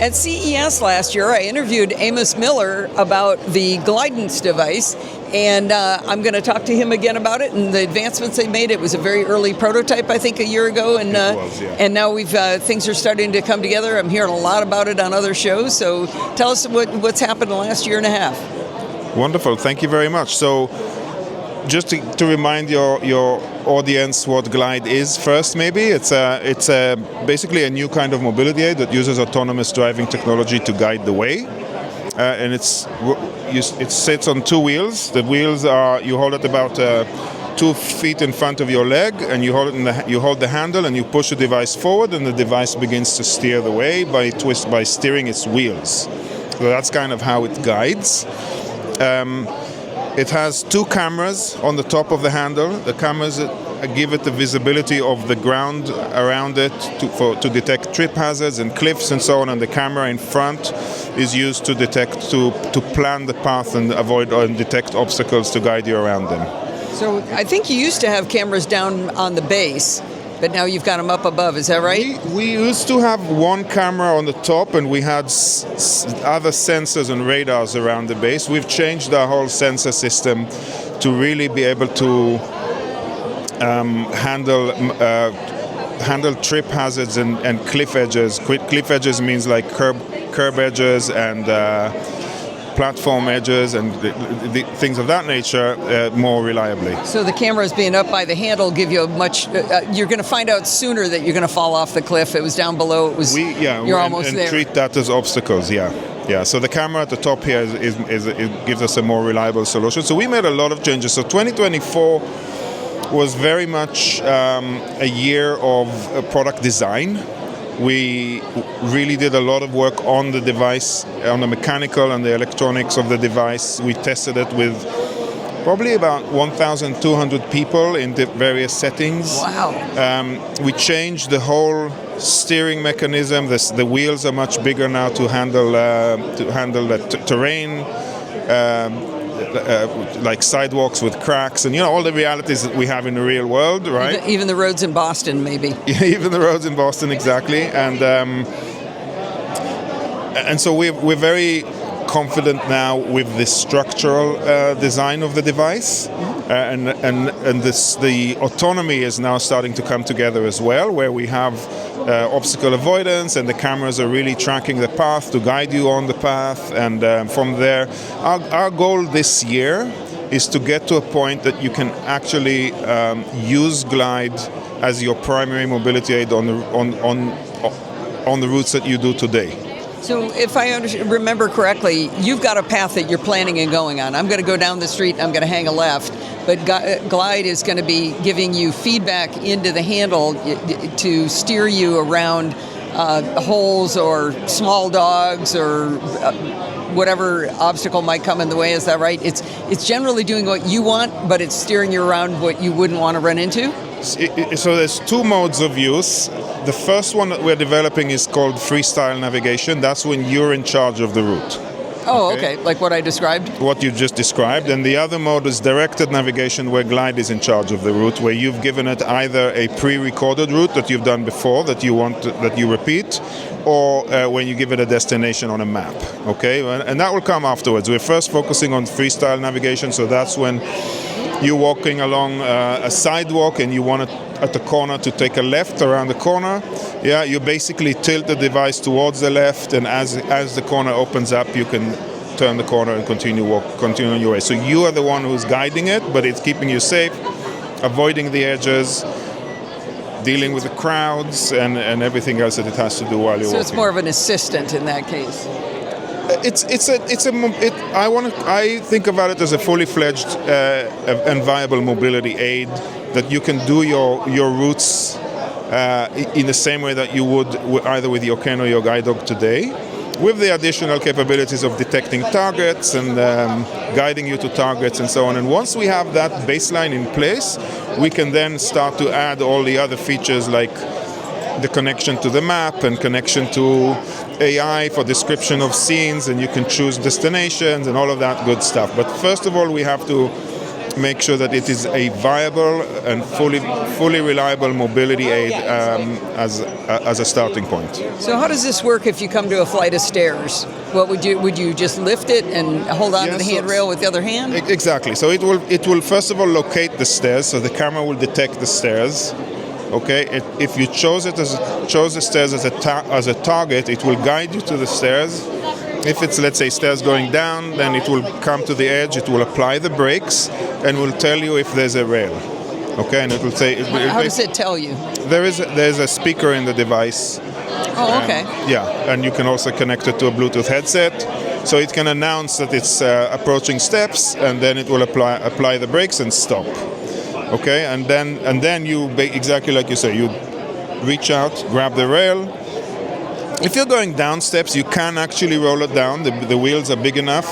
At CES last year, I interviewed Amos Miller about the Glidance device, and I'm going to talk to him again about it and the advancements they made. It was a very early prototype, I think, a year ago, and and now things are starting to come together. I'm hearing a lot about it on other shows. So tell us what's happened in the last year and a half. Wonderful, thank you very much. So, just to remind your audience what Glide is first, maybe it's basically a new kind of mobility aid that uses autonomous driving technology to guide the way, and it sits on two wheels. The wheels are, you hold it about 2 feet in front of your leg, and you hold the handle and you push the device forward, and the device begins to steer the way by steering its wheels. So that's kind of how it guides. It has 2 cameras on the top of the handle. The cameras give it the visibility of the ground around it to detect trip hazards and cliffs and so on. And the camera in front is used to plan the path and avoid and detect obstacles to guide you around them. So I think you used to have cameras down on the base, but now you've got them up above. Is that right? We used to have 1 camera on the top, and we had other sensors and radars around the base. We've changed our whole sensor system to really be able to handle trip hazards and cliff edges. Cliff edges means like curb edges and platform edges and the things of that nature more reliably. So the cameras being up by the handle give you a much. You're going to find out sooner that you're going to fall off the cliff. It was down below. It was. You're almost there. And treat that as obstacles. Yeah. So the camera at the top here it gives us a more reliable solution. So we made a lot of changes. So 2024 was very much a year of product design. We really did a lot of work on the device, on the mechanical and the electronics of the device. We tested it with probably about 1,200 people in the various settings. Wow. We changed the whole steering mechanism. The wheels are much bigger now to handle the terrain. Like sidewalks with cracks and all the realities that we have in the real world, right? Even the roads in Boston, maybe. Even the roads in Boston, exactly. And so we're very confident now with the structural design of the device, and the autonomy is now starting to come together as well, where we have obstacle avoidance, and the cameras are really tracking the path to guide you on the path. And from there, our goal this year is to get to a point that you can actually use Glide as your primary mobility aid on the routes that you do today. So if I remember correctly, you've got a path that you're planning and going on. I'm going to go down the street and I'm going to hang a left, but Glide is going to be giving you feedback into the handle to steer you around holes or small dogs or whatever obstacle might come in the way. Is that right? It's generally doing what you want, but it's steering you around what you wouldn't want to run into? So there's 2 modes of use. The first one that we're developing is called freestyle navigation. That's when you're in charge of the route. Oh, okay. Like what I described? What you just described. And the other mode is directed navigation, where Glide is in charge of the route, where you've given it either a pre-recorded route that you've done before that you repeat, or when you give it a destination on a map. Okay? And that will come afterwards. We're first focusing on freestyle navigation, so that's when you're walking along a sidewalk and you want at the corner to take a left around the corner. You basically tilt the device towards the left, and as the corner opens up, you can turn the corner and continue on your way. So you are the one who's guiding it, but it's keeping you safe, avoiding the edges, dealing with the crowds and everything else that it has to do while you're walking. So it's more of an assistant in that case. I think about it as a fully fledged and viable mobility aid that you can do your routes in the same way that you would either with your Ken or your guide dog today, with the additional capabilities of detecting targets and guiding you to targets and so on. And once we have that baseline in place, we can then start to add all the other features like the connection to the map and connection to AI for description of scenes, and you can choose destinations and all of that good stuff. But first of all, we have to make sure that it is a viable and fully reliable mobility aid as as a starting point. So how does this work if you come to a flight of stairs? What would you just lift it and hold on to the handrail with the other hand? Exactly. So it will first of all locate the stairs. So the camera will detect the stairs. Okay. If you chose the stairs as a target, it will guide you to the stairs. If it's, let's say, stairs going down, then it will come to the edge. It will apply the brakes and will tell you if there's a rail. Okay, and it will say. How does it tell you? There's a speaker in the device. Oh, okay. Yeah, and you can also connect it to a Bluetooth headset, so it can announce that it's approaching steps, and then it will apply the brakes and stop. Okay, and then you exactly like you say, you reach out, grab the rail. If you're going down steps, you can actually roll it down. The wheels are big enough.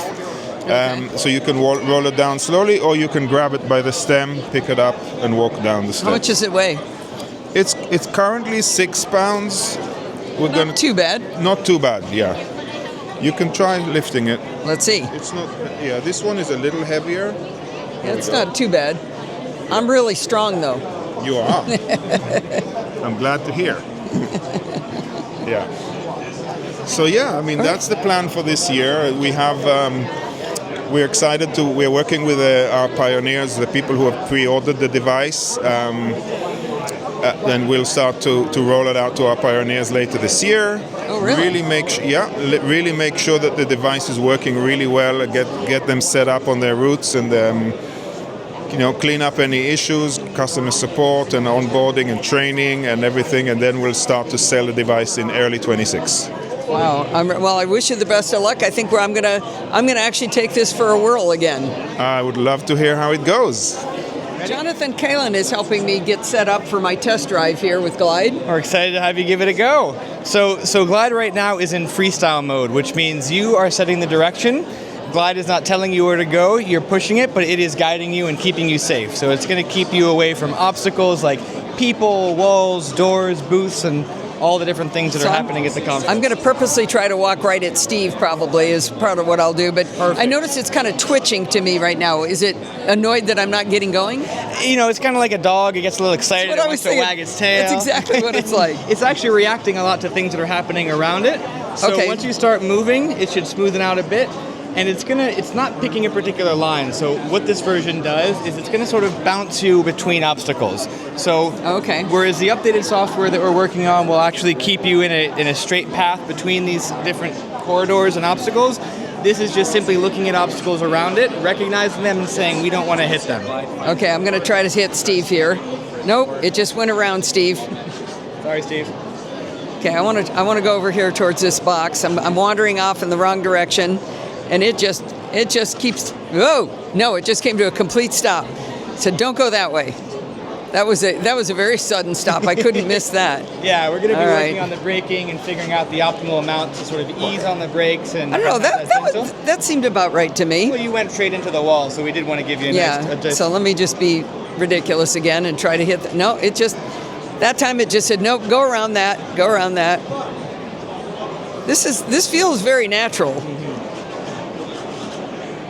Okay. So you can roll it down slowly, or you can grab it by the stem, pick it up, and walk down the steps. How much does it weigh? It's currently 6 pounds. Not too bad. Not too bad, yeah. You can try lifting it. Let's see. It's not. Yeah, this one is a little heavier. Yeah, it's not too bad. I'm really strong though. You are. I'm glad to hear. Yeah. So yeah, I mean that's the plan for this year. We have. We're excited we're working with our pioneers, the people who have pre-ordered the device, and we'll start to roll it out to our pioneers later this year. Oh, really? Really make sure that the device is working really well, get them set up on their routes, and clean up any issues, customer support and onboarding and training and everything, and then we'll start to sell the device in early 26. Wow. Well, I wish you the best of luck. I think I'm gonna actually take this for a whirl again. I would love to hear how it goes. Jonathan Kalin is helping me get set up for my test drive here with Glide. We're excited to have you give it a go. So Glide right now is in freestyle mode, which means you are setting the direction. Glide is not telling you where to go, you're pushing it, but it is guiding you and keeping you safe. So it's going to keep you away from obstacles like people, walls, doors, booths, and all the different things that are happening at the conference. I'm going to purposely try to walk right at Steve probably is part of what I'll do, but perfect. I notice it's kind of twitching to me right now. Is it annoyed that I'm not getting going? It's kind of like a dog. It gets a little excited. It wants to wag its tail. That's exactly what it's like. It's actually reacting a lot to things that are happening around it. So once you start moving, it should smoothen out a bit. And it's not picking a particular line. So what this version does is it's going to sort of bounce you between obstacles. So whereas the updated software that we're working on will actually keep you in a straight path between these different corridors and obstacles, this is just simply looking at obstacles around it, recognizing them and saying we don't want to hit them. Okay, I'm going to try to hit Steve here. Nope, it just went around Steve. Sorry, Steve. Okay, I want to go over here towards this box. I'm wandering off in the wrong direction. And it just keeps, whoa, no, it just came to a complete stop. So don't go that way. That was a very sudden stop. I couldn't miss that. Yeah, we're going to be working on the braking and figuring out the optimal amount to sort of ease on the brakes. And I don't know, that seemed about right to me. Well, you went straight into the wall, so we did want to give you a nice... So let me just be ridiculous again and try to hit that time it just said, nope, go around that. This feels very natural.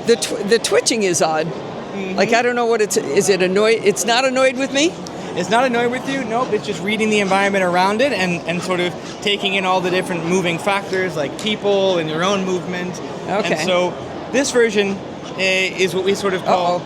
The twitching is odd. Mm-hmm. Like I don't know what is it annoyed? It's not annoyed with me? It's not annoyed with you, nope. It's just reading the environment around it and sort of taking in all the different moving factors like people and your own movement. Okay. And so this version is what we sort of call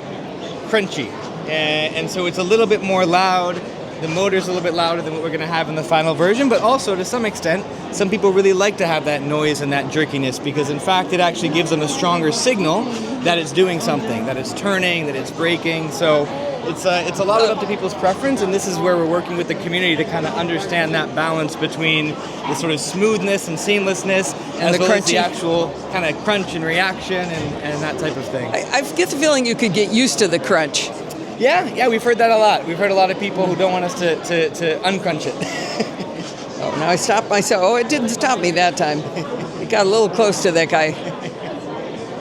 crunchy. And so it's a little bit more loud. The motor's a little bit louder than what we're going to have in the final version, but also to some extent, some people really like to have that noise and that jerkiness because in fact it actually gives them a stronger signal that it's doing something, that it's turning, that it's braking. So it's a lot up to people's preference, and this is where we're working with the community to kind of understand that balance between the sort of smoothness and seamlessness and as well as the actual kind of crunch and reaction and that type of thing. I get the feeling you could get used to the crunch. Yeah, we've heard that a lot. We've heard a lot of people who don't want us to uncrunch it. Now I stopped myself. Oh, it didn't stop me that time. It got a little close to that guy.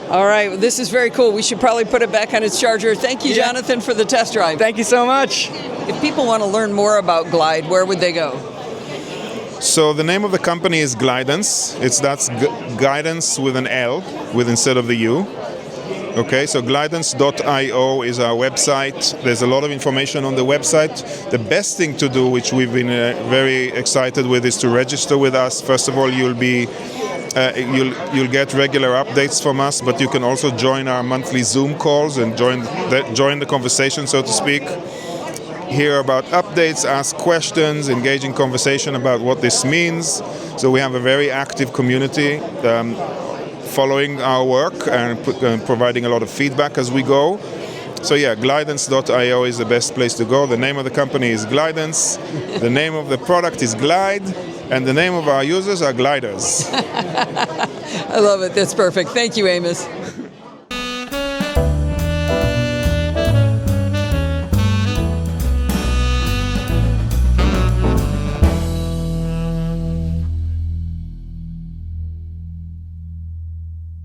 All right, well, this is very cool. We should probably put it back on its charger. Thank you, Jonathan, for the test drive. Thank you so much. If people want to learn more about Glide, where would they go? So the name of the company is Glidance. That's guidance with an L instead of the U. Okay, so glidance.io is our website. There's a lot of information on the website. The best thing to do, which we've been very excited with, is to register with us. First of all, you'll get regular updates from us, but you can also join our monthly Zoom calls and join the conversation, so to speak. Hear about updates, ask questions, engage in conversation about what this means. So we have a very active community following our work and providing a lot of feedback as we go. So yeah, glidance.io is the best place to go. The name of the company is Glidance. The name of the product is Glide. And the name of our users are gliders. I love it. That's perfect. Thank you, Amos.